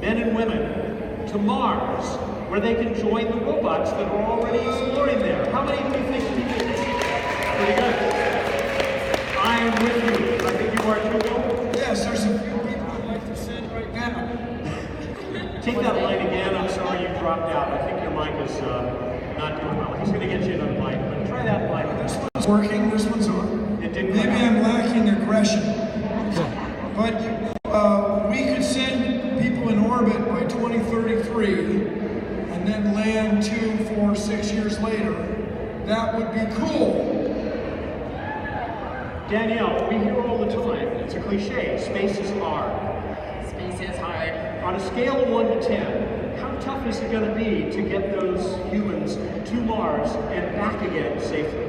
men and women, to Mars, where they can join the robots that are already exploring there. How many do you think we did? Pretty good. I am with you. I think you are too, Bill. Yes, there's a few people I'd like to send right now. Take that line again. I'm sorry you dropped out. I think your mic is not doing well. He's going to get you another mic, but try that line. This one's working, this one's on. It didn't. Maybe I'm lacking aggression. But we could send people in orbit by 2033 and then land 2, 4, 6 years later. That would be cool. Danielle, we hear all the time, it's a cliche, space is hard. Space is hard. On a scale of 1 to 10, how tough is it going to be to get those humans to Mars and back again safely?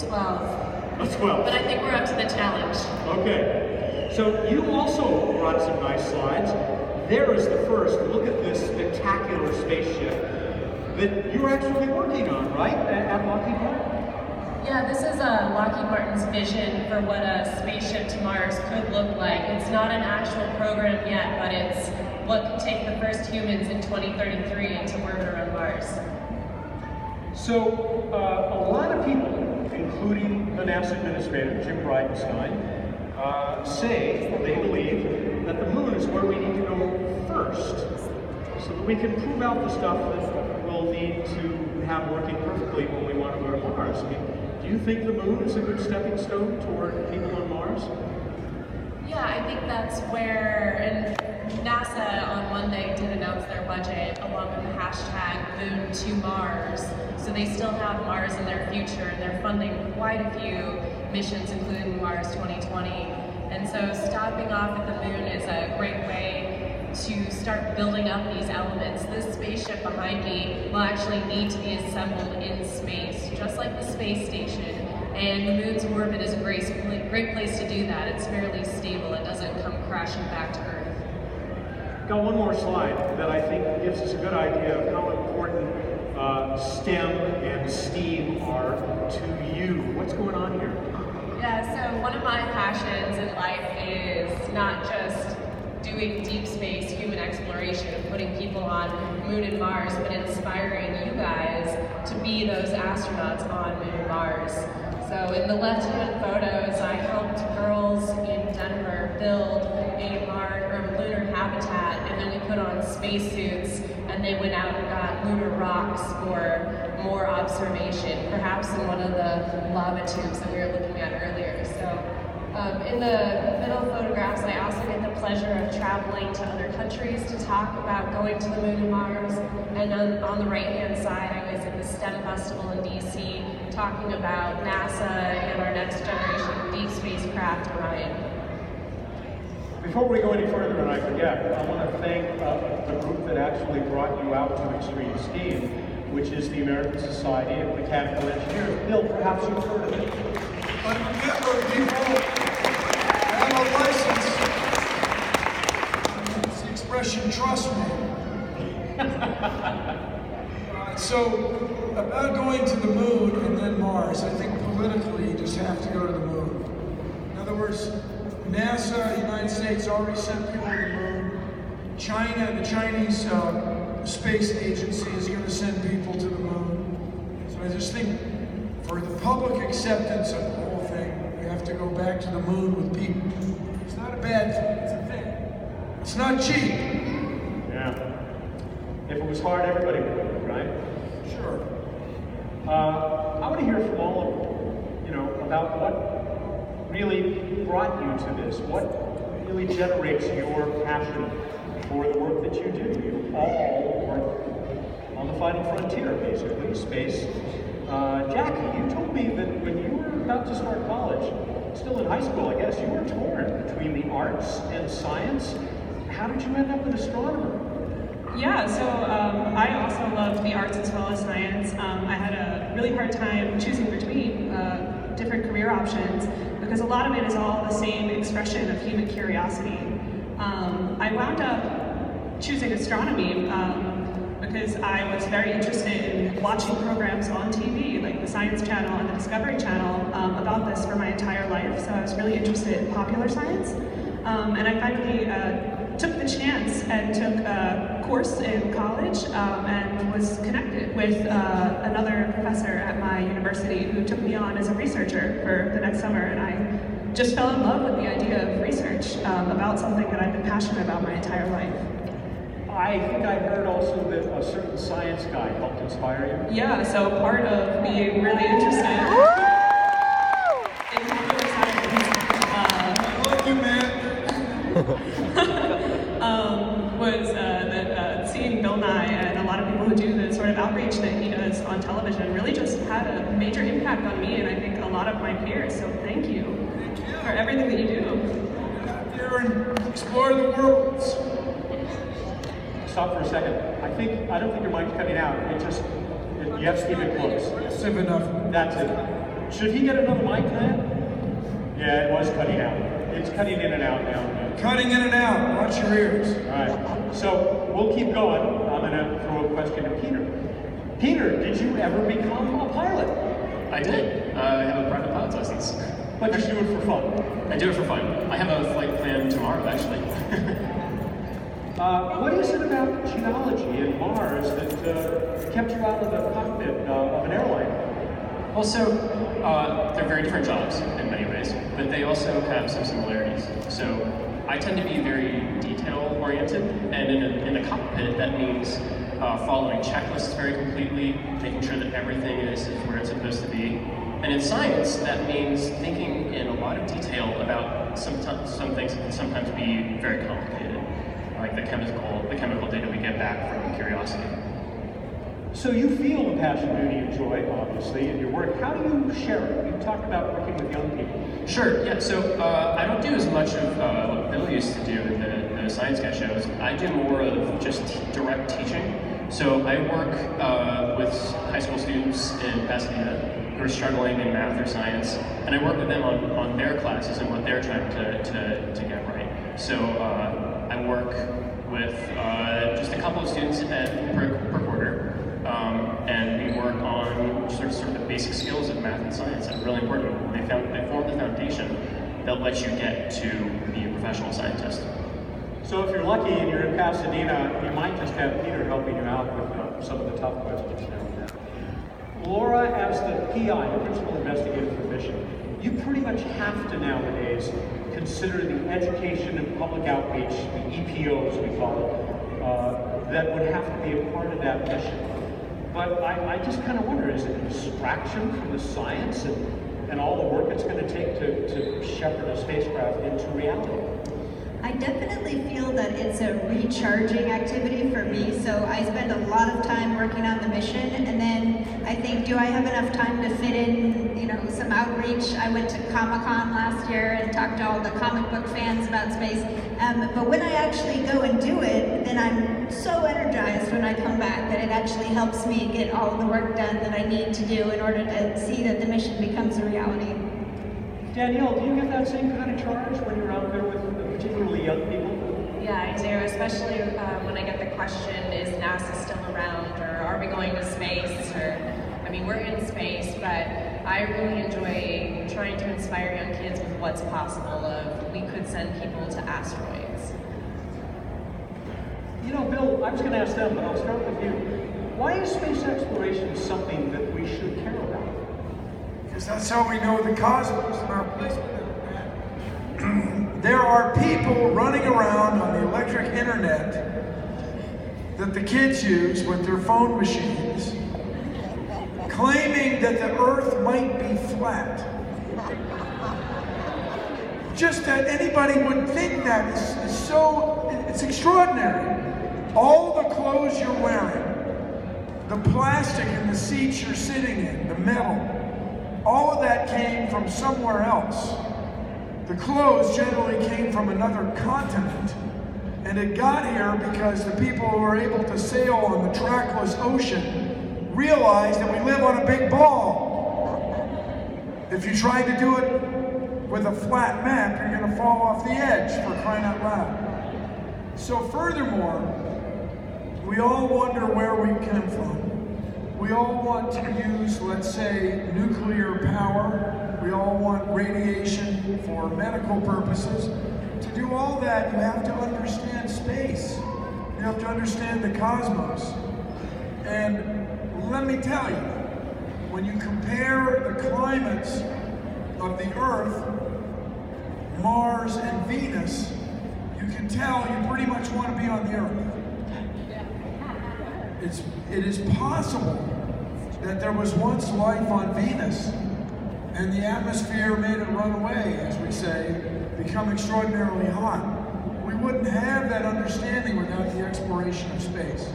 12. A 12. But I think we're up to the challenge. Okay. So you also brought some nice slides. There is the first. Look at this spectacular spaceship that you're actually working on, right, at Lockheed Martin? Yeah, this is Lockheed Martin's vision for what a spaceship to Mars could look like. It's not an actual program yet, but it's what could take the first humans in 2033 into orbit around Mars. So a lot of people, including the NASA administrator, Jim Bridenstine, say they believe that the moon is where we need to go first, so that we can prove out the stuff that we'll need to have working perfectly when we want to go to Mars. I mean, do you think the moon is a good stepping stone toward people on Mars? Yeah, I think that's where, and NASA on Monday did announce their budget along with the hashtag Moon to Mars. So they still have Mars in their future, and they're funding quite a few missions, including Mars 2020. And so stopping off at the moon is a great way to start building up these elements. This spaceship behind me will actually need to be assembled in space, just like the space station. And the moon's orbit is a great place to do that. It's fairly stable. It doesn't come crashing back to Earth. Got one more slide that I think gives us a good idea of how important STEM and STEAM are to you. What's going on here? Yeah, so one of my passions in life is not just doing deep space human exploration, putting people on Moon and Mars, but inspiring you guys to be those astronauts on Moon and Mars. So in the left-hand photos, I helped girls in Denver build a lunar habitat, and then we put on spacesuits, and they went out and got lunar rocks for more observation, perhaps in one of the lava tubes that we were looking at earlier. So in the middle photographs, I also get the pleasure of traveling to other countries to talk about going to the moon and Mars. And on the right-hand side, I was at the STEM Festival in DC talking about NASA and our next generation deep spacecraft, Orion. Before we go any further, and I forget, I want to thank the group that actually brought you out to Extreme STEAM, which is the American Society of Mechanical Engineers. Bill, perhaps you've heard of it. But remember, people have a license. It's the expression, trust me. So, about going to the moon and then Mars, I think politically you just have to go to the moon. In other words, NASA, the United States, already sent people to the moon. China, the Chinese space agency is going to send people to the moon. So I just think for the public acceptance of the whole thing, we have to go back to the moon with people. It's not a bad thing, it's a thing. It's not cheap. Yeah. If it was hard, everybody would, right? Sure. I want to hear from all of you, about what really brought you to this. What really generates your passion for the work that you do? You all work on the fighting frontier, basically, space. Jackie, you told me that when you were about to start college, still in high school, I guess, you were torn between the arts and science. How did you end up an astronomer? Yeah, so I also loved the arts as well as science. I had a really hard time choosing between different career options because a lot of it is all the same expression of human curiosity. I wound up choosing astronomy because I was very interested in watching programs on TV, like the Science Channel and the Discovery Channel, about this for my entire life. So I was really interested in popular science. And I finally took the chance and took a course in college and was connected with another professor at my university who took me on as a researcher for the next summer, and I just fell in love with the idea of research about something that I've been passionate about my entire life. I think I heard also that a certain science guy helped inspire you. Yeah, so part of being really interested in computer science was that seeing Bill Nye and a lot of people who do the sort of outreach that he does on television really just had a major impact on me, and I think a lot of my peers. So thank you for everything that you do. Get out there and explore the world. Stop for a second. I don't think your mic's cutting out. You have to keep it close. Aggressive enough. That's it. Should he get another mic then? Yeah, it was cutting out. It's cutting in and out now. Cutting in and out. Watch your ears. All right. So we'll keep going. I'm going to throw a question to Peter. Peter, did you ever become a pilot? I did. I have a private pilot's license. But you do it for fun? I do it for fun. I have a flight planned tomorrow, actually. What is it about geology and Mars that kept you out of the cockpit of an airline? Well, so they're very different jobs in many ways, but they also have some similarities. So I tend to be very detail-oriented, and in a cockpit, that means following checklists very completely, making sure that everything is where it's supposed to be. And in science, that means thinking in a lot of detail about some things that can sometimes be very complicated, like the chemical data we get back from curiosity. So you feel the passion, duty, and joy, obviously, in your work. How do you share it? You talk about working with young people. Sure, yeah, so I don't do as much of what Bill used to do in the science guy shows. I do more of just direct teaching. So I work with high school students in Pasadena who are struggling in math or science, and I work with them on their classes and what they're trying to get right. So I work with just a couple of students per quarter, and we work on sort of the basic skills of math and science. That's really important. They form the foundation that lets you get to be a professional scientist. So if you're lucky and you're in Pasadena, you might just have Peter helping you out with some of the tough questions now and then. Laura, as the PI, the Principal Investigator for Mission, you pretty much have to nowadays consider the education and public outreach, the EPOs we call it, that would have to be a part of that mission. But I just kind of wonder, is it a distraction from the science and all the work it's going to take to shepherd a spacecraft into reality? I definitely feel that it's a recharging activity for me, so I spend a lot of time working on the mission, and then I think, do I have enough time to fit in, some outreach? I went to Comic-Con last year and talked to all the comic book fans about space, but when I actually go and do it, then I'm so energized when I come back that it actually helps me get all the work done that I need to do in order to see that the mission becomes a reality. Danielle, do you get that same kind of charge when you're out there with particularly young people? Yeah, I do, especially when I get the question, is NASA still around, or are we going to space? We're in space, but I really enjoy trying to inspire young kids with what's possible we could send people to asteroids. Bill, I was going to ask them, but I'll start with you. Why is space exploration something that we should care about? Because that's how we know the cosmos and our place within it. There are people running around on the electric internet that the kids use with their phone machines, claiming that the Earth might be flat. Just that anybody would think that is so, it's extraordinary. All the clothes you're wearing, the plastic in the seats you're sitting in, the metal, all of that came from somewhere else. The clothes generally came from another continent, and it got here because the people who were able to sail on the trackless ocean realized that we live on a big ball. If you try to do it with a flat map, you're going to fall off the edge, for crying out loud. So furthermore, we all wonder where we came from. We all want to use, let's say, nuclear power. We all want radiation for medical purposes. To to do all that, you have to understand space. You have to understand the cosmos. And let me tell you, when you compare the climates of the Earth, Mars, and Venus, you can tell you pretty much want to be on the Earth. It is possible that there was once life on Venus, and the atmosphere made it run away, as we say, become extraordinarily hot. We wouldn't have that understanding without the exploration of space.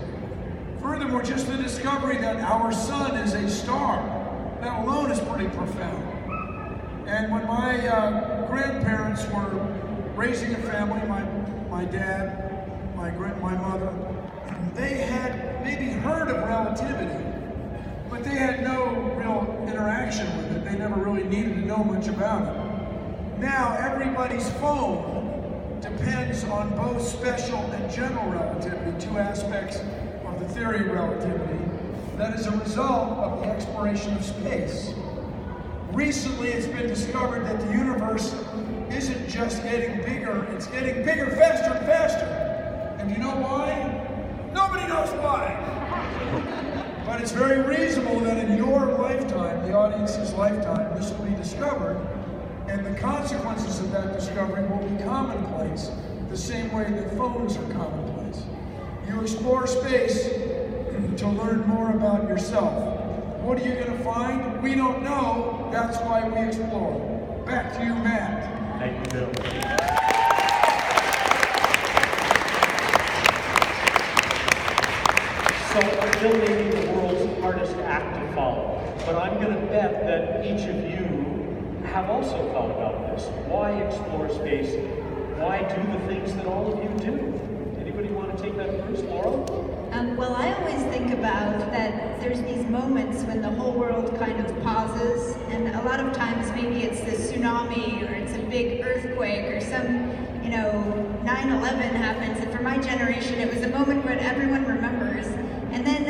Furthermore, just the discovery that our sun is a star, that alone is pretty profound. And when my grandparents were raising a family, my dad, my mother, they had maybe heard of relativity, but they had no real interaction with it. They never really needed to know much about it. Now everybody's phone depends on both special and general relativity, two aspects of the theory of relativity, that is a result of the exploration of space. Recently, it's been discovered that the universe isn't just getting bigger, it's getting bigger faster and faster. And you know why? Nobody knows why. But it's very reasonable that in your lifetime, the audience's lifetime, this will be discovered, and the consequences of that discovery will be commonplace, the same way that phones are commonplace. You explore space to learn more about yourself. What are you going to find? We don't know. That's why we explore. Back to you, Matt. Thank you, Bill. So, Bill may be the world's hardest act to follow, but I'm going to bet that each of you have also thought about this. Why explore space? Why do the things that all of you do? Anybody want to take that first, Laurel? Well, I always think about that there's these moments when the whole world kind of pauses, and a lot of times maybe it's the tsunami or it's a big earthquake or some, 9/11 happens, and for my generation it was a moment when everyone remembers. And then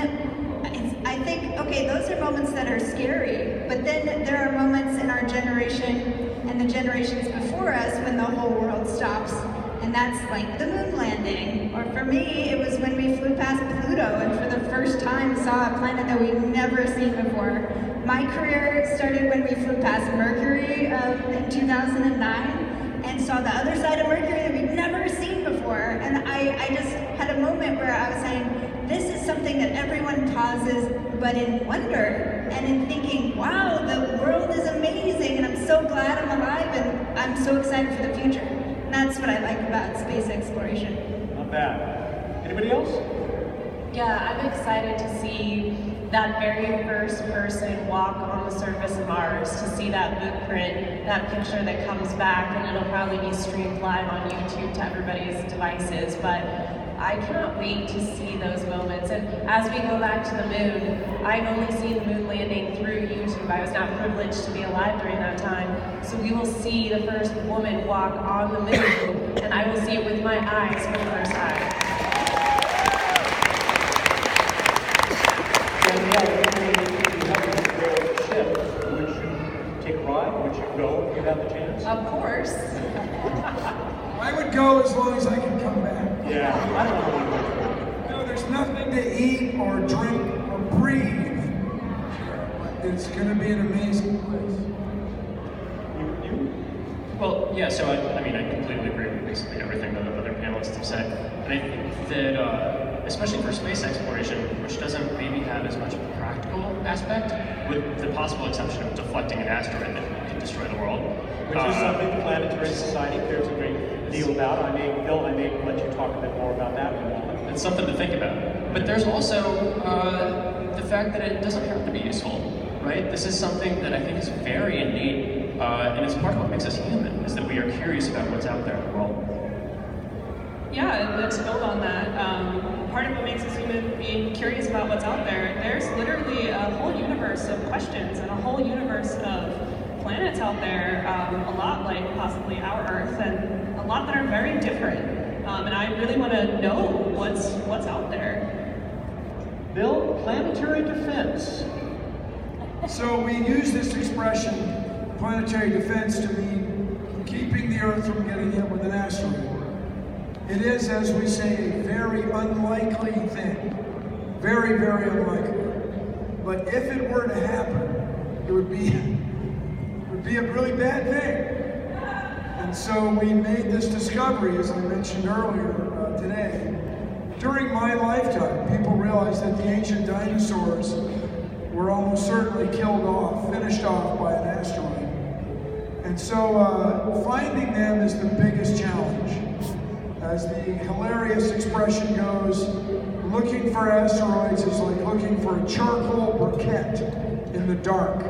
I think, okay, those are moments that are scary, but then there are moments in our generation and the generations before us when the whole world stops. And that's like the moon landing. Or for me, it was when we flew past Pluto and for the first time saw a planet that we'd never seen before. My career started when we flew past Mercury in 2009 and saw the other side of Mercury that we'd never seen before. And I just had a moment where I was saying, this is something that everyone pauses, but in wonder and in thinking, wow, the world is amazing and I'm so glad I'm alive and I'm so excited for the future. That's what I like about space exploration. Not bad. Anybody else? Yeah, I'm excited to see that very first person walk on the surface of Mars, to see that blueprint, that picture that comes back, and it'll probably be streamed live on YouTube to everybody's devices. But I cannot wait to see those moments. And as we go back to the moon, I've only seen the moon landing through YouTube. I was not privileged to be alive during that time. So we will see the first woman walk on the moon, and I will see it with my eyes for the first time. Would you take a ride? Would you go if you had the chance? Of course. I would go as long as I can come back. Yeah, I don't know. No, there's nothing to eat or drink or breathe. It's going to be an amazing place. You? Well, yeah, so I completely agree with basically everything that the other panelists have said. And I think that, especially for space exploration, which doesn't maybe have as much of a practical aspect, with the possible exception of deflecting an asteroid that could destroy the world. Which is something the Planetary Society cares a great deal about. Bill, I may let you talk a bit more about that in a moment. It's something to think about. But there's also the fact that it doesn't have to be useful, right? This is something that I think is very innate, and it's part of what makes us human, is that we are curious about what's out there in the world. Yeah, and let's build on that. Part of what makes us human being curious about what's out there, there's literally a whole universe of questions and a whole universe of planets out there, a lot like possibly our Earth, and a lot that are very different. And I really want to know what's out there. Bill, planetary defense. So we use this expression, planetary defense, to mean keeping the Earth from getting hit with an asteroid. It is, as we say, a very unlikely thing. Very, very unlikely. But if it were to happen, it would be a really bad thing. And so we made this discovery, as I mentioned earlier today. During my lifetime, people realized that the ancient dinosaurs were almost certainly finished off by an asteroid. And so finding them is the biggest challenge. As the hilarious expression goes, looking for asteroids is like looking for a charcoal briquette in the dark.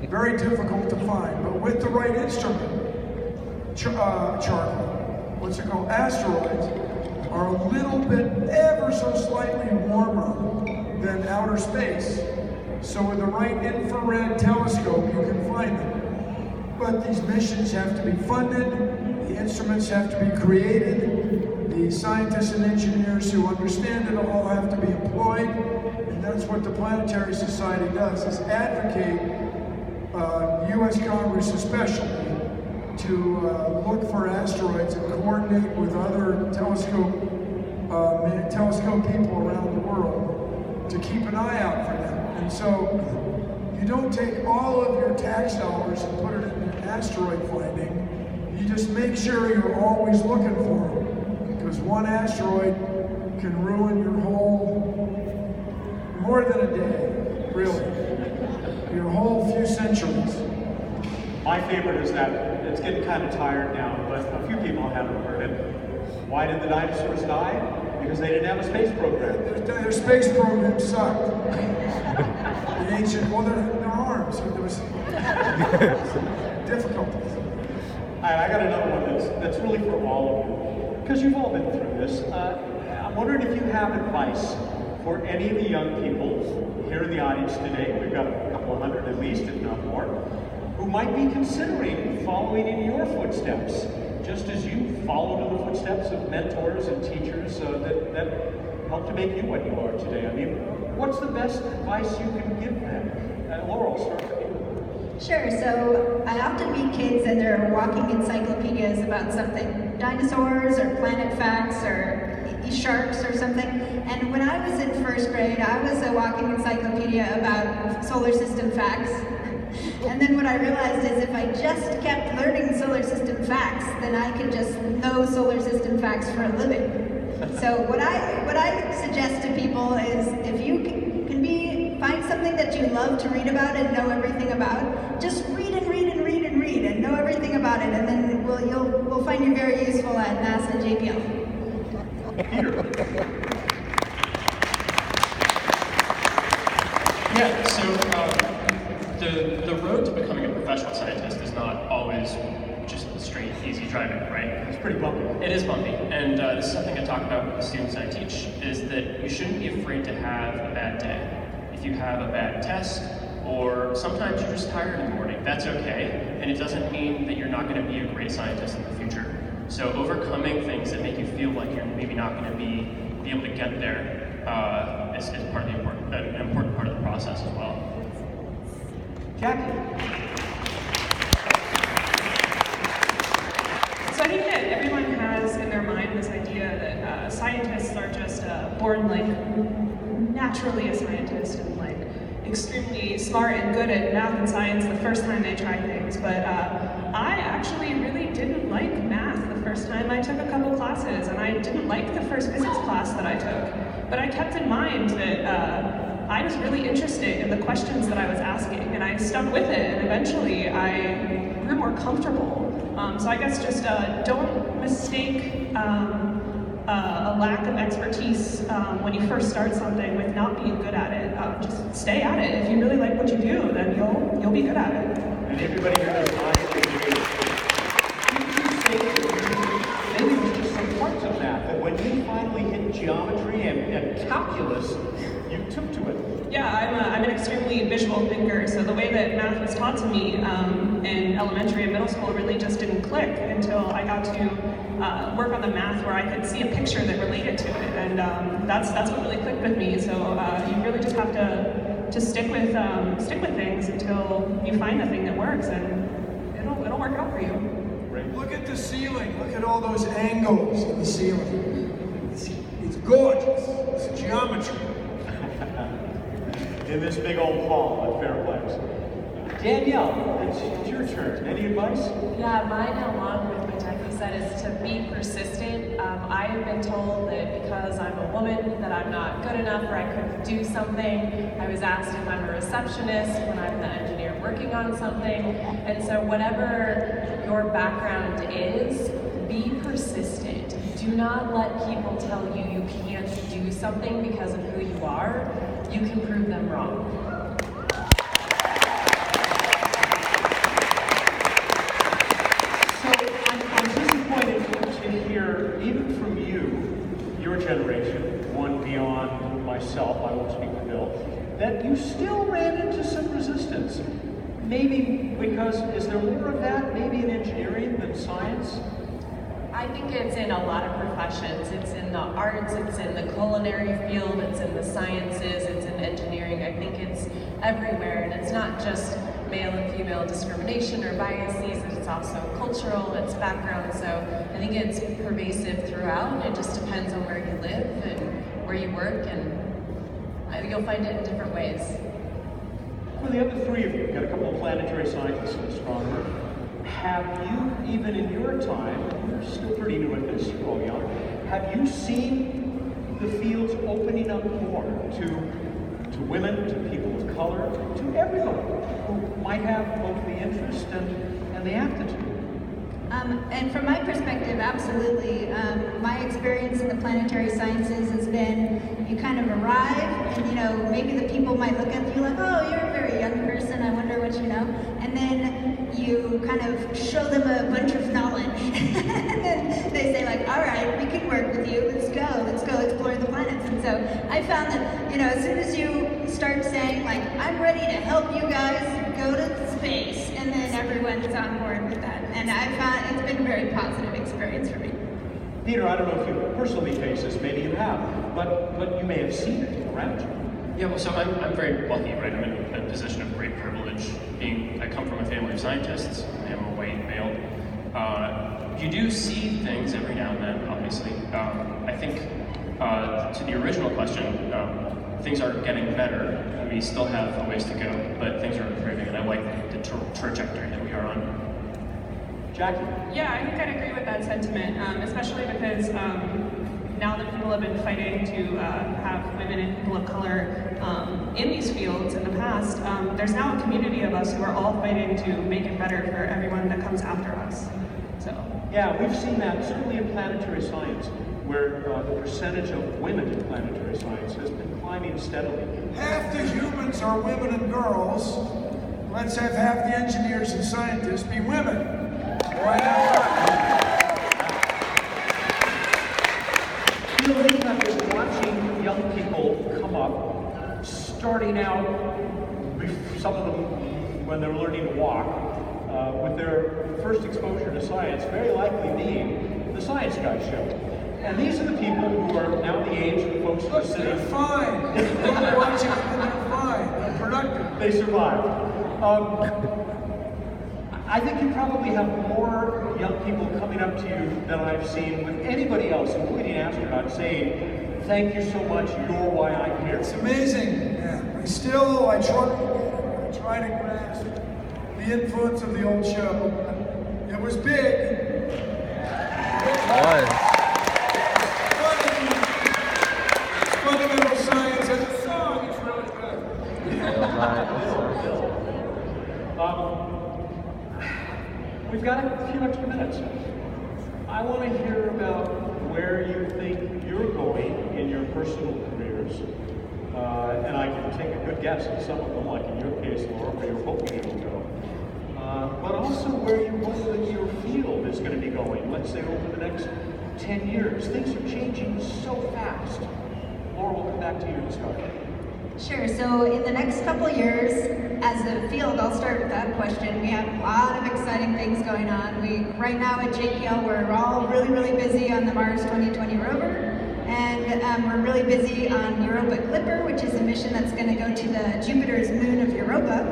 Very difficult to find, but with the right instrument, asteroids are a little bit, ever so slightly warmer than outer space. So with the right infrared telescope, you can find them. But these missions have to be funded, the instruments have to be created, the scientists and engineers who understand it all have to be employed, and that's what the Planetary Society does, is advocate, U.S. Congress especially, to look for asteroids and coordinate with other telescope people around the world to keep an eye out for them. And so you don't take all of your tax dollars and put it in asteroid finding. You just make sure you're always looking for them, because one asteroid can ruin your whole, more than a day, really, your whole few centuries. My favorite is that, it's getting kind of tired now, but a few people haven't heard it. Why did the dinosaurs die? Because they didn't have a space program. Their space program sucked. The ancient, well, their arms, there was difficulties. I got another one that's really for all of you, because you've all been through this. I'm wondering if you have advice for any of the young people here in the audience today. We've got a couple of hundred at least, if not more, who might be considering following in your footsteps, just as you followed in the footsteps of mentors and teachers that helped to make you what you are today. I mean, what's the best advice you can give them? Laurel, start with you. Sure, so I often meet kids and they're walking encyclopedias about something, dinosaurs or planet facts or sharks or something. And when I was in first grade, I was a walking encyclopedia about solar system facts. And then what I realized is if I just kept learning solar system facts, then I could just know solar system facts for a living. So what I suggest to people is if you can find something that you love to read about and know everything about, just read and read and read and read and know everything about it, and then we'll find you very useful at NASA and JPL. Yeah, so the road to becoming a professional scientist is not always just straight, easy driving, right? It's pretty bumpy. It is bumpy, and this is something I talk about with the students I teach, is that you shouldn't be afraid to have a bad day. If you have a bad test, or sometimes you're just tired in the morning, that's okay, and it doesn't mean that you're not going to be a great scientist in the future. So overcoming things that make you feel like you're maybe not going to be able to get there is part of an important part of the process as well. Jackie. So I think that everyone has in their mind this idea that scientists are just born like naturally a scientist and like extremely smart and good at math and science the first time they try things. But I actually really didn't like math the first time I took a couple classes, and I didn't like the first physics class that I took. But I kept in mind that I was really interested in the questions that I was asking, and I stuck with it, and eventually I grew more comfortable. So I guess just don't mistake a lack of expertise when you first start something with not being good at it. Just stay at it. If you really like what you do, then you'll be good at it. And everybody here knows maybe there's just some parts of that when you finally hit geometry and calculus, you took to it. Yeah, I'm an extremely visual thinker, so the way that math was taught to me in elementary and middle school really just didn't click until I got to work on the math where I could see a picture that related to it, and that's what really clicked with me. So you really just have to stick with things until you find the thing that works, and it'll it'll work out for you. Great. Look at the ceiling. Look at all those angles in the ceiling. It's gorgeous. It's geometry. In this big old hall at Fairplex. Danielle, it's your turn. Any advice? Yeah, mine along with what Jackie said is to be persistent. I have been told that because I'm a woman that I'm not good enough or I couldn't do something. I was asked if I'm a receptionist when I'm the engineer working on something. And so whatever your background is, be persistent. Do not let people tell you you can't do something because of who you are. You can prove them wrong. I'm disappointed to hear, even from you, your generation, one beyond myself, I won't speak for Bill, that you still ran into some resistance. Maybe because, is there more of that, maybe in engineering than science? I think it's in a lot of professions. It's in the arts, it's in the culinary field, it's in the sciences, it's in engineering. I think it's everywhere, and it's not just male and female discrimination or biases, it's also cultural, it's background, so I think it's pervasive throughout, and it just depends on where you live and where you work, and you'll find it in different ways. For the other three of you, got a couple of planetary scientists and astronomers, have you, even in your time, you're still pretty new at this, you're all young, have you seen the fields opening up more to women, to people of color, to everybody who might have both the interest and the aptitude? And from my perspective, absolutely. My experience in the planetary sciences has been, you kind of arrive and, maybe the people might look at you like, oh, you're a very young person, I wonder what you know. And then you kind of show them a bunch of knowledge. And then they say like, all right, we can work with you, let's go explore the planets. And so I found that, as soon as you start saying like, I'm ready to help you guys go to space, and then everyone's on board with that. And I found it's been a very positive experience for me. Peter, I don't know if you personally face this, maybe you have, but you may have seen it around you. Yeah, well, so I'm very lucky, right? I'm in a position of great privilege. I come from a family of scientists. I am a white male. You do see things every now and then, obviously. I think to the original question, things are getting better. We still have a ways to go, but things are improving, and I like the trajectory that we are on. Jackie? Yeah, I think I'd agree with that sentiment, especially because now that people have been fighting to have women and people of color in these fields in the past, there's now a community of us who are all fighting to make it better for everyone that comes after us. So. Yeah, we've seen that certainly in planetary science, where the percentage of women in planetary science has been climbing steadily. Half the humans are women and girls. Let's have half the engineers and scientists be women. Why not? Feeling that is watching young people come up, starting out, some of them when they're learning to walk, with their first exposure to science, very likely being the Science Guy show. And these are the people who are now the age of the folks who are sitting. They're fine. They're watching and they're fine. They're productive. They survive. I think you probably have more young people coming up to you than I've seen with anybody else, including astronauts, saying, thank you so much, you're why I'm here. It's amazing. Yeah. I try to grasp the influence of the old show. It was big. Fundamental science as a song, it's really good. We've got a few extra minutes. I want to hear about where you think you're going in your personal careers. And I can take a good guess at some of them, like in your case, Laura, where you're hoping it'll go. But also where you hope that your field is going to be going, let's say over the next 10 years. Things are changing so fast. Laura, we'll come back to you to start. Sure, so in the next couple years, as a field, I'll start with that question. We have a lot of exciting things going on. Right now at JPL, we're all really busy on the Mars 2020 rover. And we're really busy on Europa Clipper, which is a mission that's going to go to the Jupiter's moon of Europa.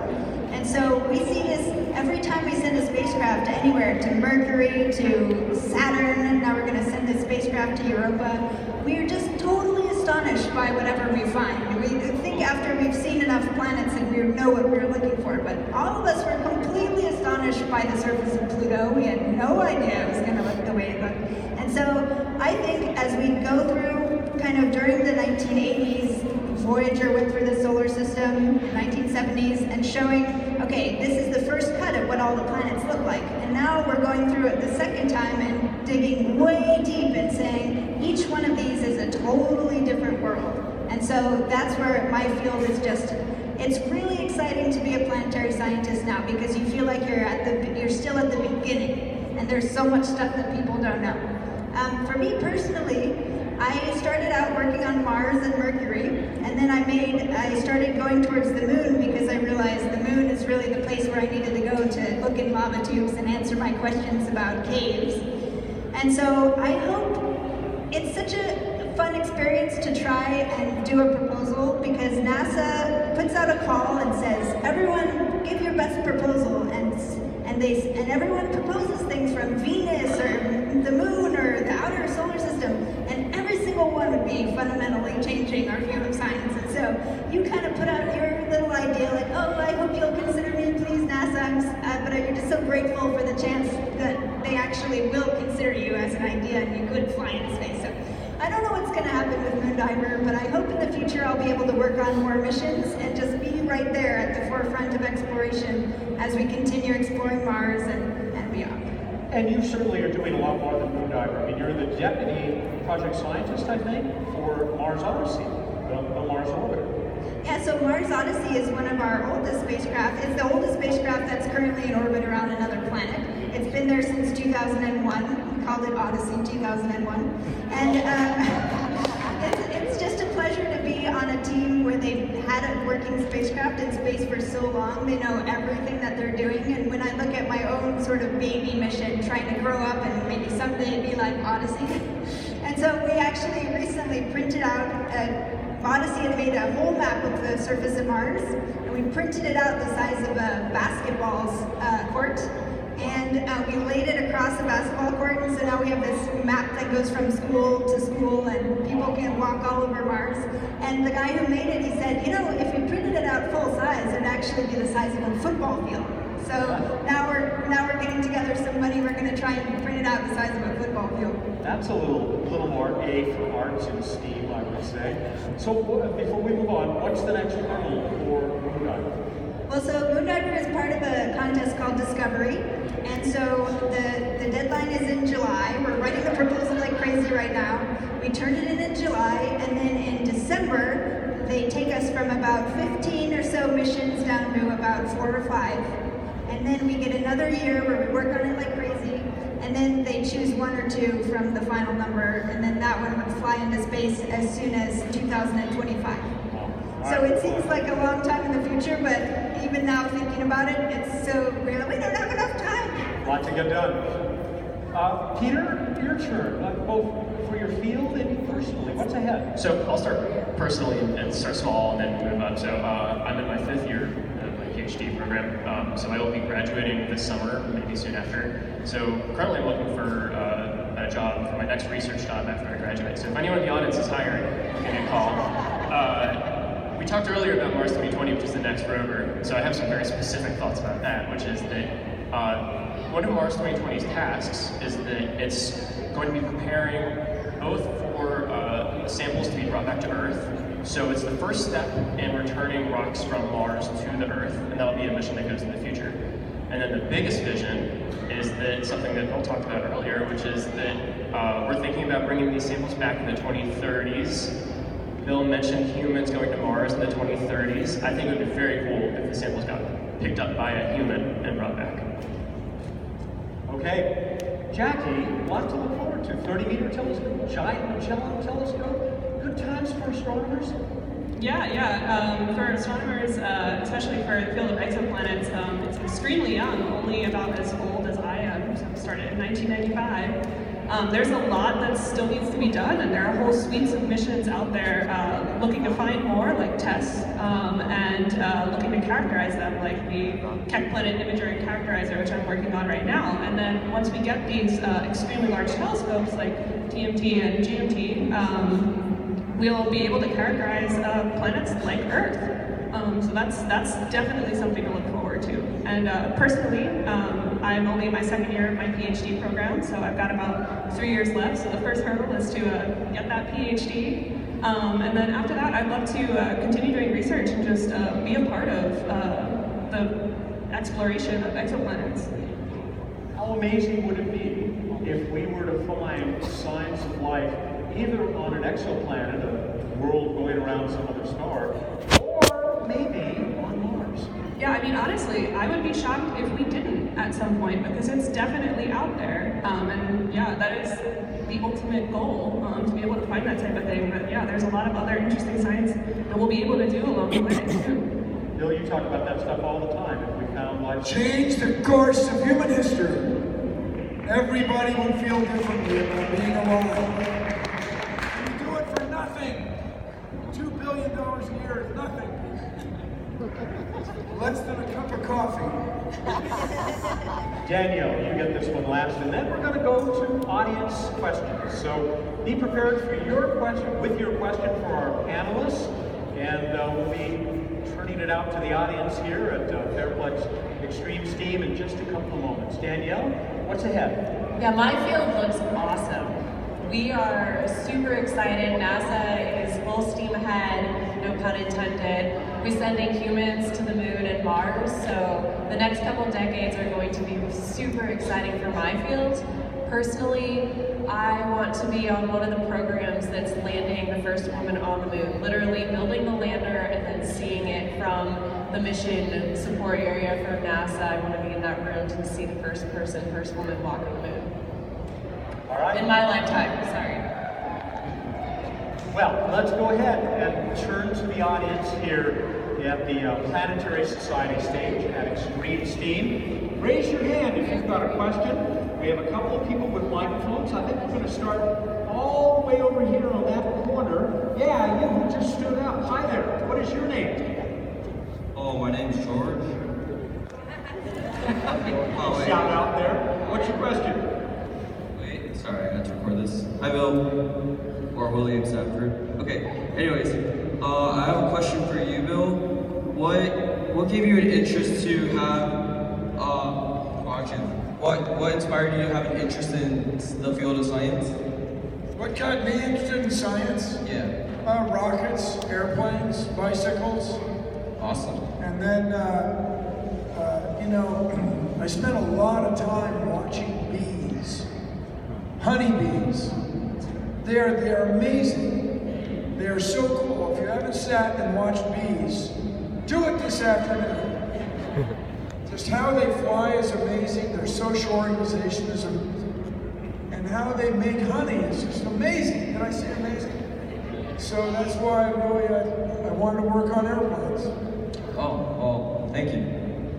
And so we see this every time we send a spacecraft anywhere, to Mercury, to Saturn, and now we're going to send a spacecraft to Europa, we are just totally astonished by whatever we find. We think after we've seen enough planets and we know what we're looking for, but all of us were completely astonished by the surface of Pluto. We had no idea it was going to look the way it looked. And so I think as we go through kind of during the 1980s, Voyager went through the solar system, 1970s, and showing, okay, this is the first cut of what all the planets look like. And now we're going through it the second time and digging way deep and saying each one of these is a totally different world. And so that's where my field is just, it's really exciting to be a planetary scientist now because you feel like you're still at the beginning and there's so much stuff that people don't know. For me personally, I started out working on Mars and Mercury, and then I started going towards the moon because I realized the moon is really the place where I needed to go to look in lava tubes and answer my questions about caves. And so I hope it's such a fun experience to try and do a proposal because NASA puts out a call and says, everyone give your best proposal, and everyone proposes things from Venus or the moon or the outer solar system, and every single one would be fundamentally changing our view of science. And so you kind of put out your little idea like, oh, I hope you'll consider me, please, NASA, but you're just so grateful for the chance that they actually will consider you as an idea and you could fly into space. So I don't know what's going to happen with Moondiver, but I hope in the future I'll be able to work on more missions and just be right there at the forefront of exploration as we continue exploring Mars and beyond. And you certainly are doing a lot more than Moondiver. I mean, you're the deputy project scientist, I think, for Mars Odyssey, the Mars orbiter. Yeah, so Mars Odyssey is one of our oldest spacecraft. It's the oldest spacecraft that's currently in orbit around another planet. It's been there since 2001. We called it Odyssey 2001. And it's just a pleasure to be on a team where they've had a working spacecraft in space for so long. They know everything that they're doing. And when I look at my own sort of baby mission, trying to grow up and maybe someday be like Odyssey. And so we actually recently printed out Odyssey had made a whole map of the surface of Mars, and we printed it out the size of a basketball court, and we laid it across a basketball court, and so now we have this map that goes from school to school, and people can walk all over Mars. And the guy who made it, he said, you know, if we printed it out full size, it'd actually be the size of a football field. So now we're getting together some money. We're going to try and print it out the size of a football field. That's a little more A for arts and STEAM, I would say. So before we move on, what's the next hurdle for Moondiver? Well, so Moondiver is part of a contest called Discovery, and so the deadline is in July. We're writing the proposal like crazy right now. We turned it in July, and then in December, they take us from about 15 or so missions down to about 4 or 5. And then we get another year where we work on it like crazy, and then they choose 1 or 2 from the final number, and then that one would fly into space as soon as 2025. So it seems like a long time in the future, but even now thinking about it, it's so real. We don't have enough time. A lot to get done. Peter, your turn, both for your field and personally. What's ahead? So I'll start personally and start small and then move up. So I'm in my 5th year of my PhD program. So I will be graduating this summer, maybe soon after. So currently I'm looking for a job for my next research job after I graduate. So if anyone in the audience is hiring, give me a call. We talked earlier about Mars 2020, which is the next rover. So I have some very specific thoughts about that, which is that one of Mars 2020's tasks is that it's going to be preparing both for samples to be brought back to Earth. So it's the first step in returning rocks from Mars to the Earth, and that'll be a mission that goes in the future. And then the biggest vision is that something that Bill talked about earlier, which is that we're thinking about bringing these samples back in the 2030s. Bill mentioned humans going to Mars in the 2030s. I think it would be very cool if the samples got picked up by a human and brought back. Okay, Jackie, lots to look forward to. 30-meter telescope, giant Magellan telescope. Good times for astronomers. Yeah. For astronomers, especially for the field of exoplanets, it's extremely young, only about as old as I am. So I started in 1995. There's a lot that still needs to be done, and there are whole suites of missions out there looking to find more, like TESS, and looking to characterize them, like the Keck Planet Imager and Characterizer, which I'm working on right now. And then once we get these extremely large telescopes, like TMT and GMT, we'll be able to characterize planets like Earth. So that's definitely something to look forward to. And personally, I'm only in my second year of my PhD program, so I've got about 3 years left. So the first hurdle is to get that PhD. And then after that, I'd love to continue doing research and just be a part of the exploration of exoplanets. How amazing would it be if we were to find signs of life either on an exoplanet, a world going around some other star, or maybe on Mars? Yeah, I mean, honestly, I would be shocked if we didn't at some point, because it's definitely out there. And yeah, that is the ultimate goal, to be able to find that type of thing. But yeah, there's a lot of other interesting science that we'll be able to do along the way too. Bill, you talk about that stuff all the time. If we found life... Change the course of human history. Everybody would feel differently about being alive. You do it for nothing. $2 billion a year is nothing. Less than a cup of coffee. Danielle, you get this one last, and then we're going to go to audience questions. So be prepared for your question, with your question for our panelists, and we'll be turning it out to the audience here at fairplex Extreme STEAM in just a couple of moments. Danielle, what's ahead? Yeah, my field looks awesome. We are super excited. NASA is full steam ahead, no pun intended. We're sending humans to the moon and Mars, so the next couple decades are going to be super exciting for my field. Personally, I want to be on one of the programs that's landing the first woman on the moon, literally building the lander and then seeing it from the mission support area from NASA. I want to be in that room to see the first woman walk on the moon. All right. In my lifetime, sorry. Well, let's go ahead and turn to the audience here at the Planetary Society stage at Extreme STEAM. Raise your hand if you've got a question. We have a couple of people with microphones. I think we're going to start all the way over here on that corner. Yeah, you who just stood out. Hi there. What is your name? Oh, my name's George. Shout out there. What's your question? Wait, sorry, I got to record this. Hi, Bill. Or William Stafford. Okay, anyways, I have a question for you, Bill. What gave you an interest to have, what inspired you to have an interest in the field of science? What got me interested in science? Yeah. Rockets, airplanes, bicycles. Awesome. And then, you know, I spent a lot of time watching bees, honeybees. They're amazing. They are so cool. If you haven't sat and watched bees, do it this afternoon. Just how they fly is amazing. Their social organization is amazing. And how they make honey is just amazing. Did I say amazing? So that's why I wanted to work on airplanes. Oh, well, thank you.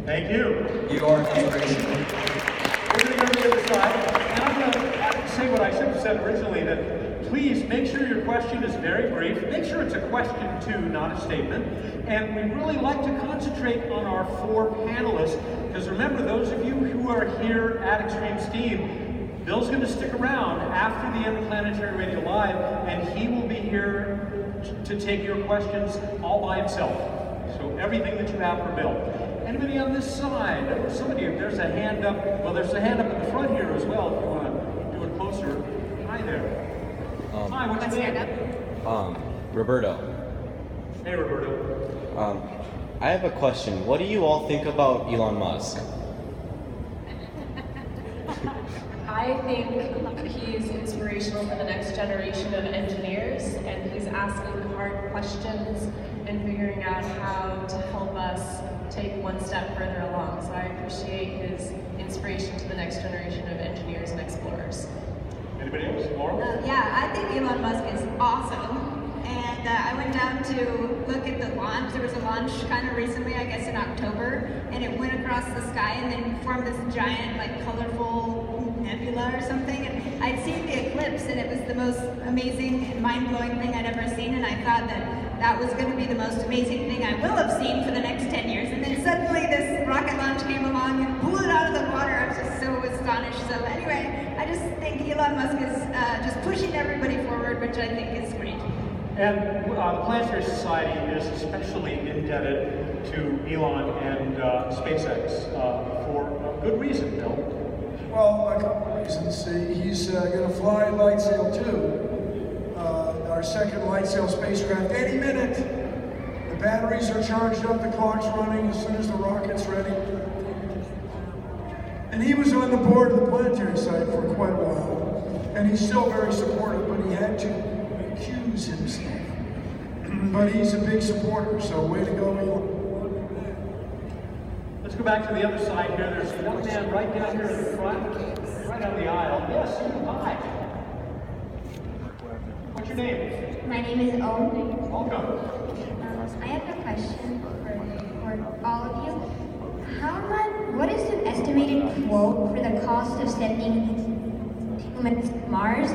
Thank you. You are an inspiration. We're going to go to the other side. And I'm going to say what I should have said originally, that please make sure your question is very brief. Make sure it's a question too, not a statement. And we really like to concentrate on our four panelists, because remember, those of you who are here at Extreme STEAM, Bill's going to stick around after the end of Planetary Radio Live, and he will be here to take your questions all by himself. So everything that you have for Bill. Anybody on this side? Somebody, there's a hand up. Well, there's a hand up in the front here as well, if you want to do it closer. Hi there. Hi, what's your name? Roberto. Hey, Roberto. I have a question. What do you all think about Elon Musk? I think he's inspirational for the next generation of engineers, and he's asking hard questions and figuring out how to help us take one step further along. So I appreciate his inspiration to the next generation of engineers and explorers. Anybody else? Laura? Yeah, I think Elon Musk is awesome. And I went down to look at the launch. There was a launch kind of recently, I guess in October, and it went across the sky and then formed this giant, like, colorful nebula or something. And I'd seen the eclipse and it was the most amazing and mind-blowing thing I'd ever seen, and I thought that was going to be the most amazing thing I will have seen for the next 10 years. And then suddenly this rocket launch came along and blew it out of the water. I was just so astonished. So anyway, I just think Elon Musk is just pushing everybody forward, which I think is great. And the Planetary Society is especially indebted to Elon and SpaceX for good reason, Bill. Well, a couple of reasons. He's going to fly LightSail 2, our second LightSail spacecraft, any minute. The batteries are charged up, the clock's running as soon as the rocket's ready. And he was on the board of the Planetary Society for quite a while, and he's still very supportive, but he had to recuse himself. But he's a big supporter, so way to go, Elon. Let's go back to the other side here. There's a young man right down here in the front, right on the aisle. Yes, you, hi. What's your name? My name is Owen. Welcome. I have a question for all of you. What is the estimated quote for the cost of sending humans to Mars?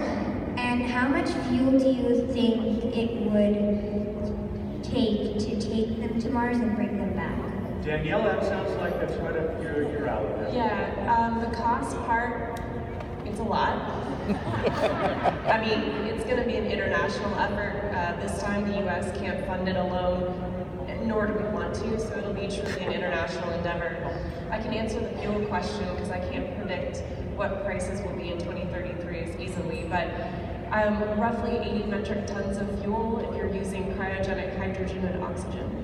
And how much fuel do you think it would take to take them to Mars and bring them back? Danielle, that sounds like that's right up your alley there. Yeah, the cost part, it's a lot. I mean, it's going to be an international effort. This time the U.S. can't fund it alone, nor do we want to, so it'll be truly an international endeavor. I can answer the fuel question because I can't predict what prices will be in 2033 as easily, but roughly 80 metric tons of fuel if you're using cryogenic hydrogen and oxygen.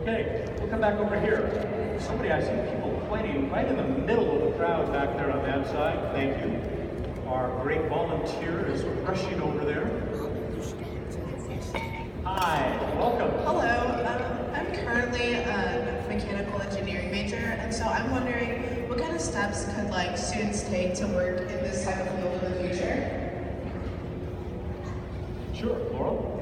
Okay, we'll come back over here. Somebody, I see people pointing right in the middle of the crowd back there on that side. Thank you. Our great volunteer is rushing over there. Hi, welcome. Hello, I'm currently a mechanical engineering major, and so I'm wondering what kind of steps could students take to work in this type of field in the future? Sure, Laurel.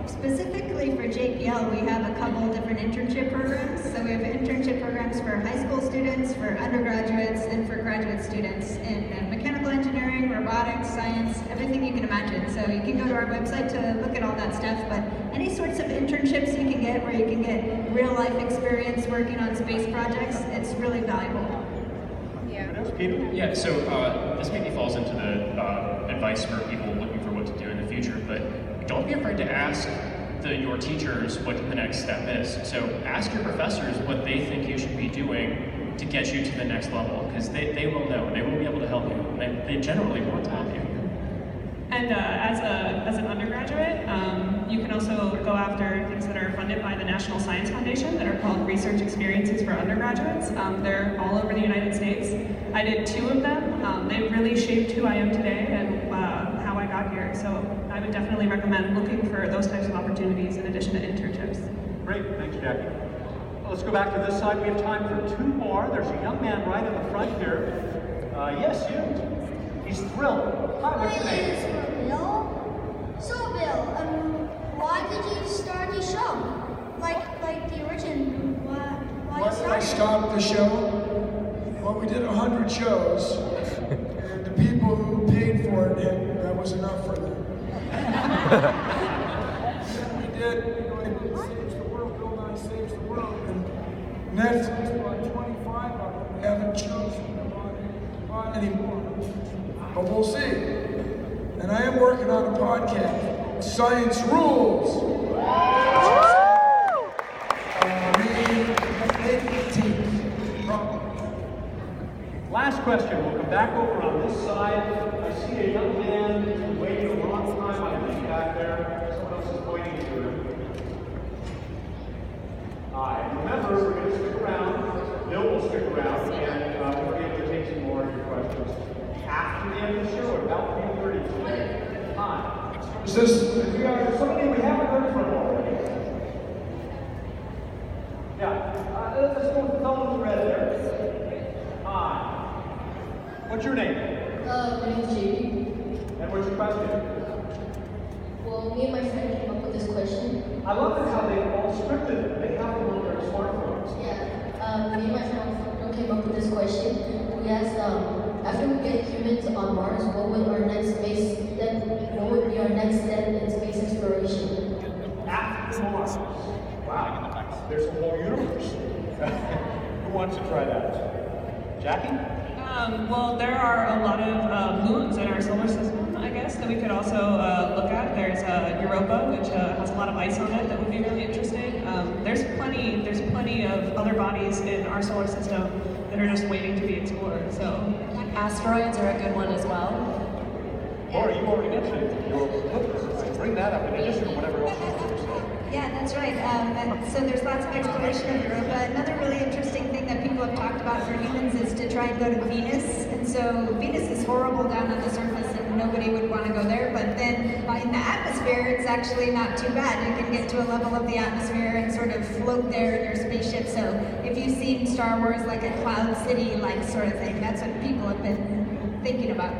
Specifically for JPL, we have a couple different internship programs. So we have internship programs for high school students, for undergraduates, and for graduate students in mechanical engineering, robotics, science, everything you can imagine. So you can go to our website to look at all that stuff, but any sorts of internships you can get where you can get real life experience working on space projects, it's really valuable. Yeah, so this maybe falls into the advice for people looking for what to do in the future, but don't be afraid to ask your teachers what the next step is. So ask your professors what they think you should be doing to get you to the next level, because they will know, they will be able to help you. They generally want to help you. And as an undergraduate, you can also go after things that are funded by the National Science Foundation that are called Research Experiences for Undergraduates. They're all over the United States. I did 2 of them. They really shaped who I am today and how I got here. So I would definitely recommend looking for those types of opportunities in addition to internships. Great, thanks, Jackie. Well, let's go back to this side. We have time for 2 more. There's a young man right in the front here. Yes, you. He's thrilled. Hi, what's your name? Bill? So, Bill, why did you start the show? Like the original, why Why did I stop the show? Well, we did 100 shows, and the people who paid for it, that was enough for them. We did, Saves the World, Bill Nye Saves the World, and Netflix bought 25 of them. They haven't chosen to buy anymore. But we'll see. And I am working on a podcast, Science Rules. Last question. We'll come back over on this side. I see a young man who's been waiting a long time, I think, back there. Someone else is pointing to him. Hi. Remember, we're going to stick around. Bill will stick around, and we'll be able to take some more of your questions after the end of the show, at about 3:30. Hi. Is this? Somebody we haven't heard from already. Yeah. Let's go with the fellow in the red there. Hi. What's your name? My name's JD. And what's your question? Well, me and my friend came up with this question. I love this how they all scripted it. They have them on their smartphones. Yeah. Me and my friend came up with this question. We asked, after we get humans on Mars, what would our next space step? What would be our next step in space exploration? After Mars. Wow. There's a whole universe. Who wants to try that? Jackie? Well, there are a lot of moons in our solar system, I guess, that we could also look at. There's Europa, which has a lot of ice on it that would be really interesting. There's plenty of other bodies in our solar system that are just waiting to be explored. So, asteroids are a good one as well. Laura, you already mentioned it. Bring that up in addition to whatever else you want to say. Yeah, that's right. So there's lots of exploration of Europa. Another really interesting thing that people have talked about for humans is to try and go to Venus. And so Venus is horrible down on the surface and nobody would want to go there. But then in the atmosphere, it's actually not too bad. You can get to a level of the atmosphere and sort of float there in your spaceship. So if you've seen Star Wars, like a Cloud City-like sort of thing, that's what people have been thinking about.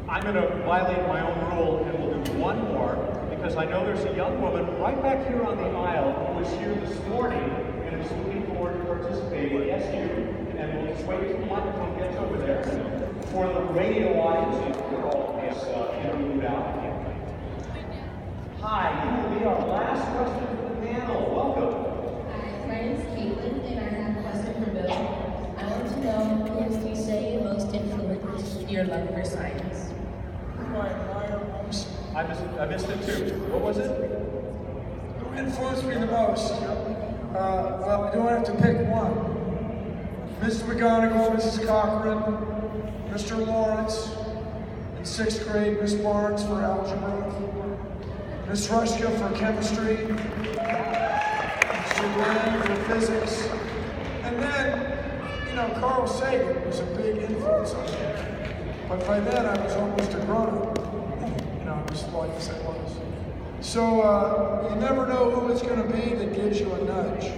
I'm going to violate my own rule and we'll do one more because I know there's a young woman right back here on the aisle who was here this morning and is looking forward to participating. Yes, you. And we'll just wait till the microphone gets over there for the radio audience. We're all interviewed out. Hi, you will be our last question for the panel. Welcome. Hi, my name is Caitlin, and I have a question for Bill. I want to know who would you say most influenced your love for science? I missed it too. What was it? Who influenced me the most? Well, we don't have to pick one. Mrs. McGonigal, Mrs. Cochran, Mr. Lawrence, in 6th grade, Miss Barnes for algebra, Miss Rushka for chemistry, Mr. Lang for physics, and then, Carl Sagan was a big influence on me. But by then, I was almost a grown-up. I was like as I was. So you never know who it's going to be that gives you a nudge.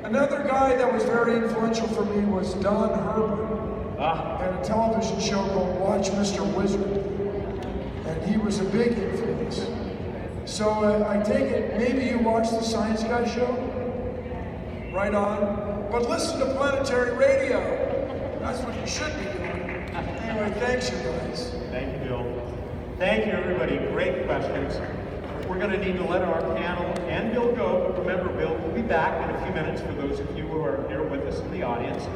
Another guy that was very influential for me was Don Herbert. Had a television show called Watch Mr. Wizard. And he was a big influence. So I take it, maybe you watch the Science Guy show? Right on. But listen to Planetary Radio. That's what you should be doing. Anyway, thanks you guys. Thank you, Bill. Thank you, everybody. Great questions. We're going to need to let our panel and Bill go. Remember, Bill will be back in a few minutes for those of you who are here with us in the audience.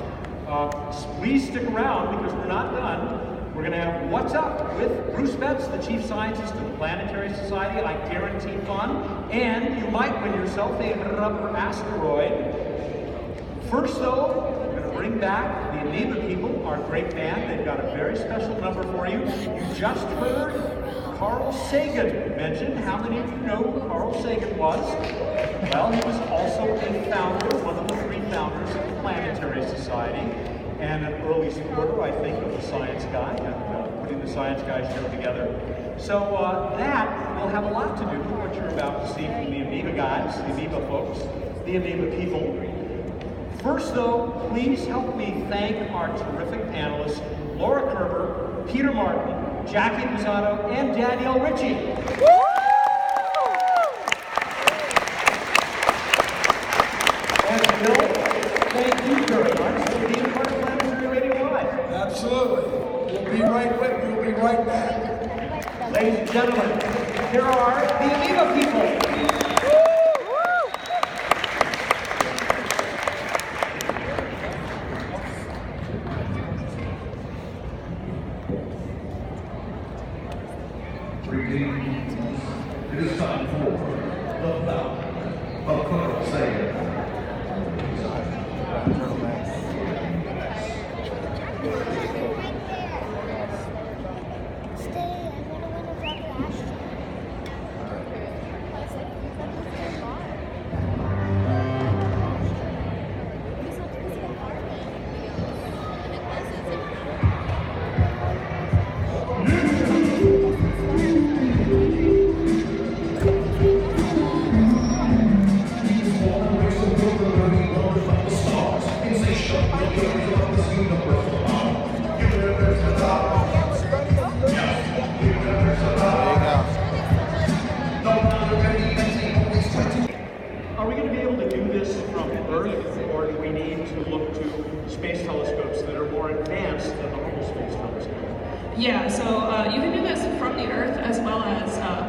Please stick around because we're not done. We're going to have What's Up with Bruce Betts, the Chief Scientist of the Planetary Society. I guarantee fun. And you might win yourself a rubber asteroid. First, though, we're going to bring back the Amoeba People, our great band. They've got a very special number for you. You just heard Carl Sagan mentioned. How many of you know who Carl Sagan was? Well, he was also a founder, one of the 3 founders of the Planetary Society, and an early supporter, I think, of the Science Guy, and putting the Science Guy show together. So that will have a lot to do with what you're about to see from the Amoeba guys, the Amoeba folks, the Amoeba People. First, though, please help me thank our terrific panelists, Laura Kerber, Peter Martin, Jackie Pizzato, and Danielle Ritchie. And Bill, thank you very much for being part of Planetary Radio Live. Absolutely. We'll be right back. Ladies and gentlemen, here are the Amoeba People. It is time for the bout of Carl Sagan.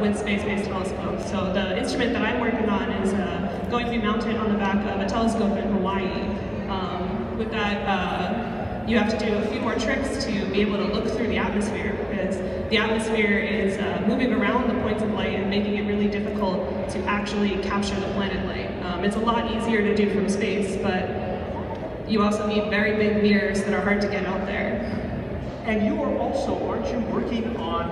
with space-based telescopes. So the instrument that I'm working on is going to be mounted on the back of a telescope in Hawaii. With that, you have to do a few more tricks to be able to look through the atmosphere, because the atmosphere is moving around the points of light and making it really difficult to actually capture the planet light. It's a lot easier to do from space, but you also need very big mirrors that are hard to get out there. And you are also, aren't you, working on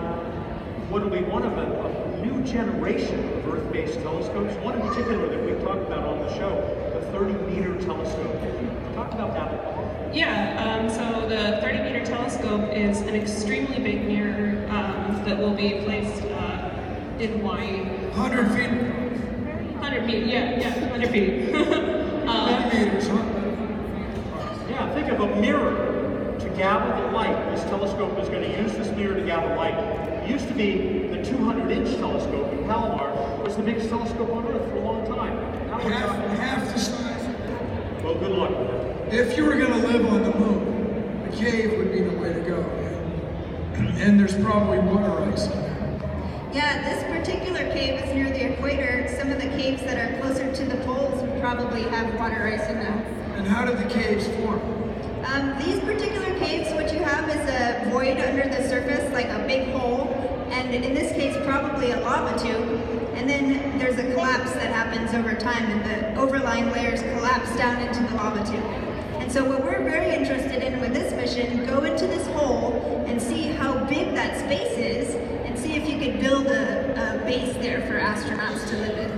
what will be one of a new generation of Earth-based telescopes? One in particular that we've talked about on the show, the 30-meter telescope. Can you talk about that? Yeah, so the 30-meter telescope is an extremely big mirror that will be placed in Hawaii. 100 feet. 100 feet, yeah, 100 feet. Meters, huh? Yeah, think of a mirror to gather the light. This telescope is going to use this mirror to gather light. It used to be the 200-inch telescope in Palomar. It was the biggest telescope on Earth for a long time. Now we're talking half the size. Well, good luck with it. If you were going to live on the moon, the cave would be the way to go. And there's probably water ice in there. Yeah, this particular cave is near the equator. Some of the caves that are closer to the poles would probably have water ice in them. And how did the caves form? These particular caves, what you have is a void under the surface, like a big hole, and in this case, probably a lava tube. And then there's a collapse that happens over time, and the overlying layers collapse down into the lava tube. And so what we're very interested in with this mission, go into this hole and see how big that space is, and see if you could build a base there for astronauts to live in.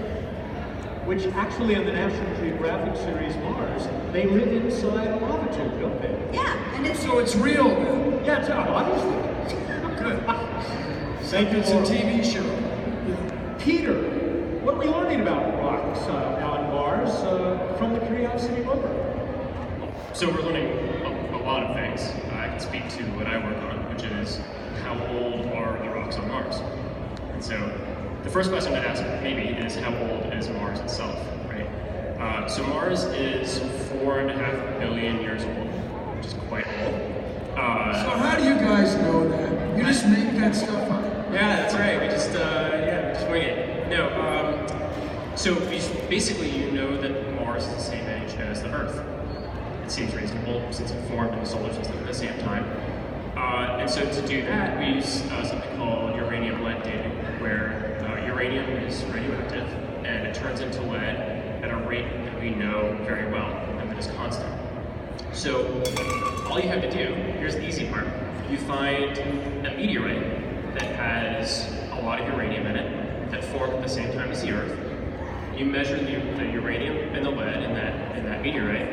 Which actually in the National Geographic series Mars, they live inside a lava tube, don't they? Yeah, and it's... So it's real then? Yeah, it's obviously. Good. Thank you, It's a TV show. Peter, what are we learning about rocks on Mars from the Curiosity rover? So we're learning a lot of things. I can speak to what I work on, which is how old are the rocks on Mars? And so the first question to ask maybe is how old is Mars itself, right? So Mars is 4.5 billion years old, which is quite old. So how do you guys know that? You just make that stuff up? Yeah, that's right. We just wing it. No, so basically you know that Mars is the same age as the Earth. It seems reasonable since it formed in the solar system at the same time. And so to do that, we use something called uranium lead dating, where uranium is radioactive and it turns into lead at a rate that we know very well and that is constant. So all you have to do, here's the easy part, you find a meteorite that has a lot of uranium in it that formed at the same time as the Earth. You measure the uranium and the lead in that meteorite,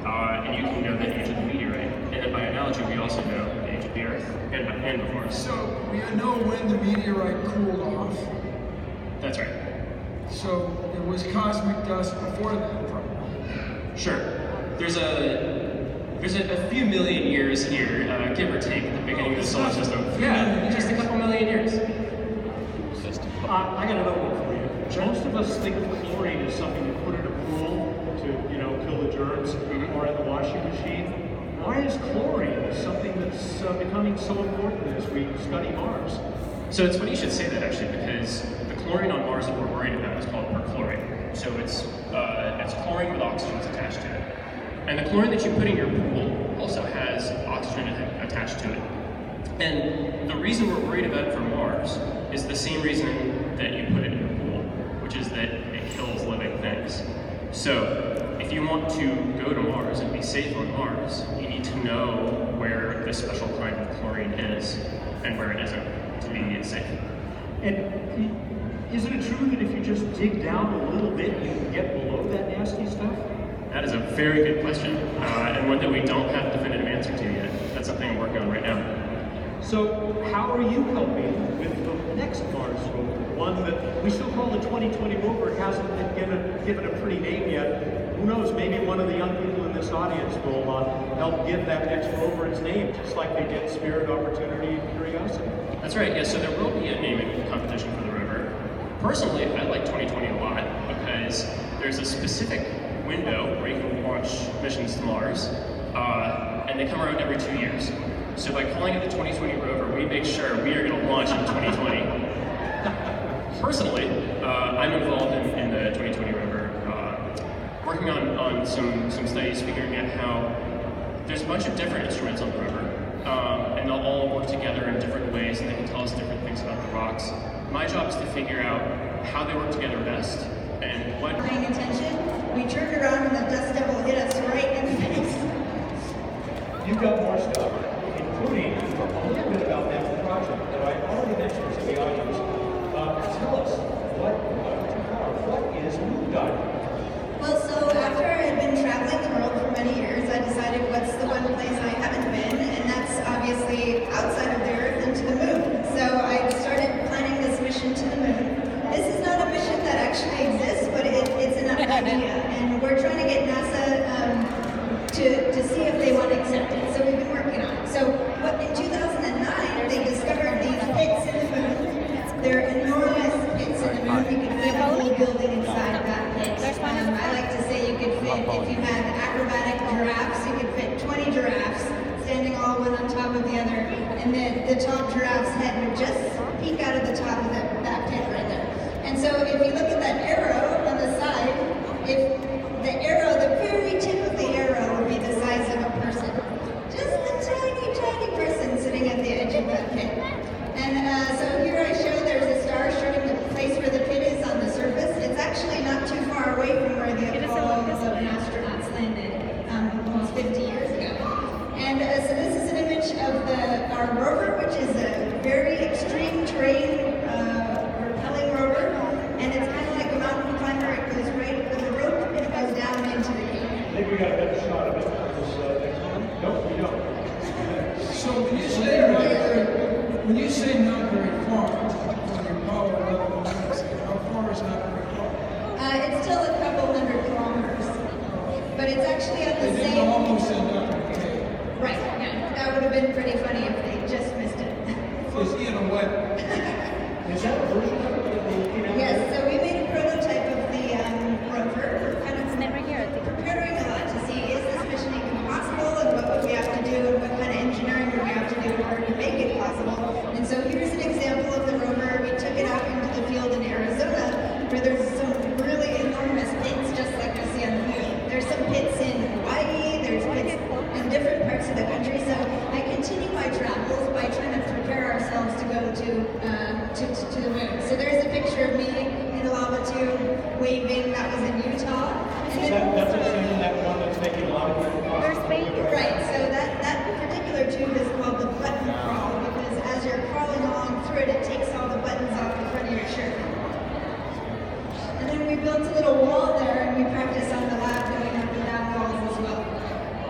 and you can know the age of the meteorite. And then by analogy, we also know the age of the Earth and of Mars. So we know when the meteorite cooled off. That's right. So it was cosmic dust before that, probably. Sure. There's a few million years here, give or take, at the beginning of the solar system. Yeah, just a couple million years. I got another one for you. Most of us think chlorine is something you put in a pool to, kill the germs, or in the washing machine. Why is chlorine something that's becoming so important as we study Mars? So it's funny you should say that, actually, because the chlorine on Mars that we're worried about is called perchlorate. So it's chlorine with oxygens attached to it. And the chlorine that you put in your pool also has oxygen attached to it. And the reason we're worried about it for Mars is the same reason that you put it in your pool, which is that it kills living things. So if you want to go to Mars and be safe on Mars, you need to know where this special kind of chlorine is and where it isn't to be safe. And isn't it true that if you just dig down a little bit, you can get below that nasty stuff? That is a very good question, and one that we don't have a definitive answer to yet. That's something I'm working on right now. So how are you helping with the next Mars rover? One that we still call the 2020 rover. It hasn't been given a pretty name yet. Who knows, maybe one of the young people in this audience will help give that next rover its name, just like they did Spirit, Opportunity, and Curiosity. That's right, yeah, so there will be a naming competition for the rover. Personally, I like 2020 a lot because there's a specific window where you can launch missions to Mars, and they come around every 2 years. So by calling it the 2020 rover, we make sure we are going to launch in 2020. personally, I'm involved in the 2020 rover, working on some studies figuring out how there's a bunch of different instruments on the rover, and they'll all work together in different ways, and they can tell us different things about the rocks. My job is to figure out how they work together best, and what... Paying attention, we turned around and the dust devil hit us right in the face. You've got more stuff, including a little bit about that project that I already mentioned to the audience. Tell us, what is moon diving? Well, so after I had been traveling the world for many years, I decided what's the one place I haven't been, and that's obviously outside of the Earth and to the moon. So I started planning this mission to the moon. This is not a mission that actually exists, but it's an idea, and we're trying to get NASA to see if they want to accept it. So we've been working on it. So in 2009, they discovered these pits in the moon. They're enormous pits in the moon. You can fit a whole building inside of that pit. I like to say you could fit, if you had acrobatic giraffes, you could fit 20 giraffes standing all one on top of the other. And the top giraffe's head would just peek out of the top of that pit right there. And so if you look at that arrow on the side, if the arrow, the very tip of the arrow would be the size of a person. Just a tiny, tiny person sitting at the edge of that pit. And so here I show there's a star showing the place where the pit is on the surface. It's actually not too far away from where the Apollo 11 astronauts landed almost 50 years ago. And so this is an image of our rover, which is a very extreme terrain rappelling rover. And it's kind of like a mountain climber. It goes right with a rope and it goes down into the cave. I think we got a better shot of it. Nope, we don't. So when you say not very far, on your Apollo 11 missions, how far is not very far? It's still a couple hundred kilometers, but it's actually at the They same. didn't almost end up in a cave. Right. Yeah, that would have been pretty funny if they just missed it. Was he in a wet? Is that a version of it? Yes. So we made a prototype of the rover. We're kind of preparing a lot to see is this mission even possible, and what would we have to do, and what kind of engineering would we have to do in order to make it possible. And so here's an example of the rover. We took it out into the field in Arizona, where there's some really enormous pits, just like we see on the moon. There's some pits in Hawaii, there's pits in different parts of the country. So I continue my travels by trying to prepare ourselves to go to the moon. So there's a picture of me in a lava tube waving. That was in Utah. And That's that one that's making a lot of people. Right, so that particular tube is called the button crawl, because as you're crawling along through it, it takes all the buttons off the front of your shirt. And then we built a little wall there, and we practice on the lab going up and down walls as well.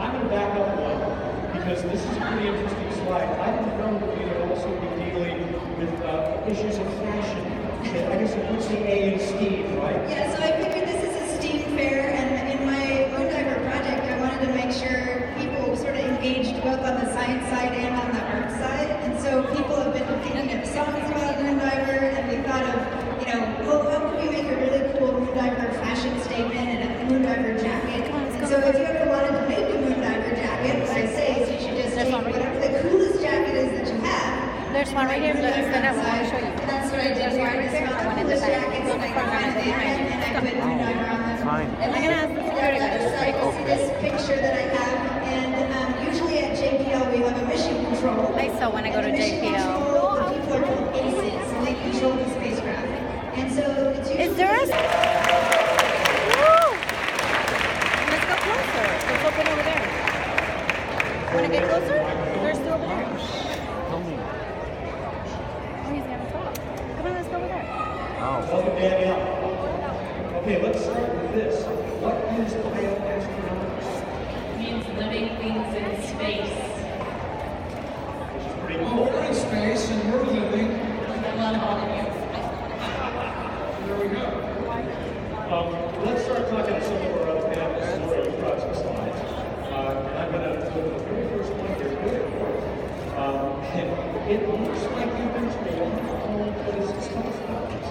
I'm going to back up one, because this is a pretty interesting slide. I didn't know that we would also be dealing with issues of fashion. I guess it puts the A in STEAM, right? Yeah, so I figured this is a STEAM fair, and in my moon diver project, I wanted to make sure people sort of engaged both on the science side and on the art side. And so people have been thinking of songs about moon diver, and we thought of, well, how can we make a really cool moon diver fashion statement and a moon diver jacket? And so if you ever wanted to make a moon diver jacket, what I say is you should just take whatever the coolest jacket is that you have. There's one right here, but it's the next one. I'll show you. And that's what I did here. I just found the coolest jackets and I could find the internet, and I put moon diver on them. Fine. And I'm gonna ask the security guard. see this picture that I have, and usually at JPL we have a mission control. I saw when I go to And the mission JPL. control, the people are called aces, and they control the spacecraft. And so it's usually... Is there a... Woo! Let's go closer. Let's open over there. Want to get closer? There's still over there. Oh, he's gonna talk. Come on, let's go over there. Welcome, Danielle. Okay, let's start with this. What is bioastronomics? It means living things in space. Which is pretty Well, cool. we're in space and we're living. I love all of you. There we go. Let's start talking to some of our other panelists who already brought some slides. And I'm going to go to the very first one here. It looks like you've been to a lot of places. Tell us about this.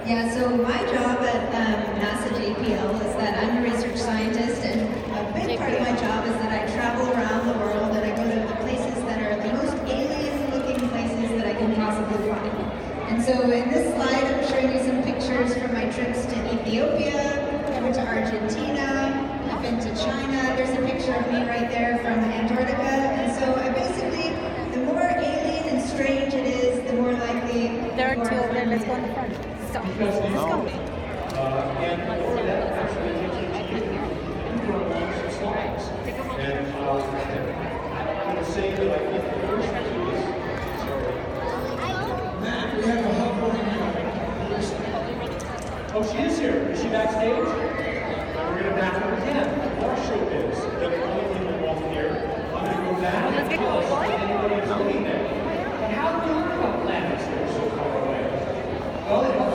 Yeah, so my job at NASA JPL is that I'm a research scientist, and a big part of my job is that I travel around the world and I go to the places that are the most alien-looking places that I can possibly find. And so in this slide, I'm showing you picture of me right there from Antarctica. And so I basically, the more alien and strange it is, the more likely. There are two over there. Let's go in the front. Let's go. Let's go. And for that, actually, takes you to you. You run along some slides. And I'm going to say that I think the first one is, Matt, we have a hovering oh, she is here. Is she backstage? We're going to back her again. Our show is that the only people walk here. I'm going to go back. Let's get going. Anybody is looking there. But how do we learn about planets that are so far away? Well,